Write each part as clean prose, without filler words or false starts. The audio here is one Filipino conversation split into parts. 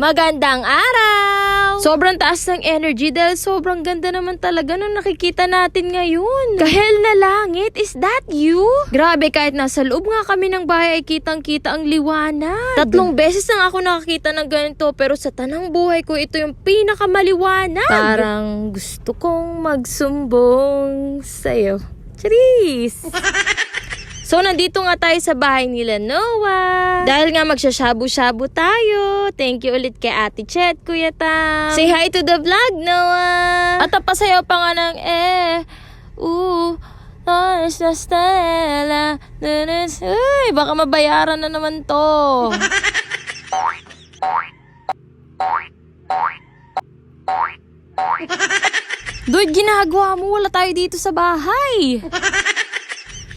Magandang araw! Sobrang taas ng energy dahil sobrang ganda naman talaga nung nakikita natin ngayon. Kahel na langit, is that you? Grabe, kahit nasa loob nga kami ng bahay ay kitang-kita ang liwanag. 3 beses na ako nakakita ng ganito pero sa tanang buhay ko ito yung pinakamaliwanag. Parang gusto kong magsumbong sa'yo. Charis! So, nandito nga tayo sa bahay nila Noah. Dahil nga magsashabu-shabu tayo. Thank you ulit kay Ate Chet, Kuya Tam. Say hi to the vlog, Noah. At pasayaw pa nga ng Nice na Stella. Uy, baka mabayaran na naman to. Dude, ginagawa mo. Wala tayo dito sa bahay.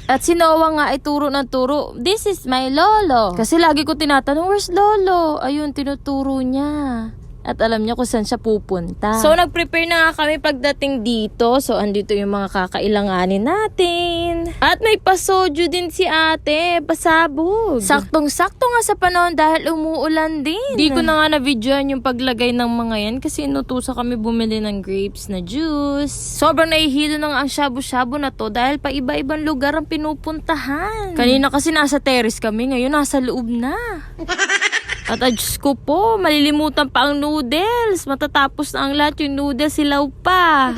At si Noah nga ay turo ng turo, this is my lolo. Kasi lagi ko tinatanong, where's lolo? Ayun, tinuturo niya. At alam niya kung saan siya pupunta. So, nag-prepare na nga kami pagdating dito. So, andito yung mga kakailanganin natin. At may pasoju din si ate, pasabog. Saktong-sakto nga sa panahon dahil umuulan din. Di ko na nga na-videoan yung paglagay ng mga yan kasi inutusan kami bumili ng grapes na juice. Sobrang nahihilo nang ang shabu-shabu na to dahil pa iba-ibang lugar ang pinupuntahan. Kanina kasi nasa terrace kami, ngayon nasa loob na. At Diyos ko po, malilimutan pa ang noodles. Matatapos na ang lahat yung noodles, silaw pa.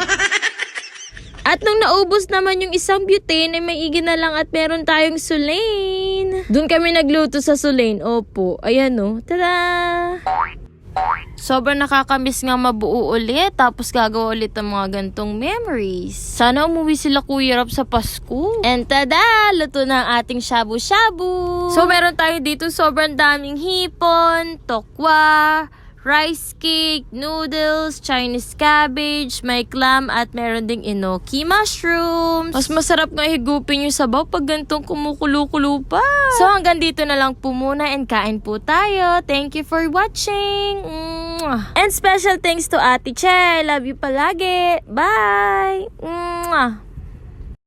At nung naubos naman yung isang butane, ay maigi na lang at meron tayong sulain. Doon kami nagluto sa sulain. Opo, ayan o. Tada! Sobrang nakakamiss nga mabuo ulit. Tapos gagawa ulit ng mga gantong memories. Sana umuwi sila Kuya Rap sa Pasko. And tada! Luto na ang ating shabu-shabu. So meron tayo dito sobrang daming hipon, tokwa, rice cake, noodles, Chinese cabbage, may clam at meron ding enoki mushrooms. Mas masarap nga higupin yung sabaw pag gantong kumukulo-kulo pa. So hanggang dito na lang po muna and kain po tayo. Thank you for watching. And special thanks to Ate Che. Love you palagi. Bye!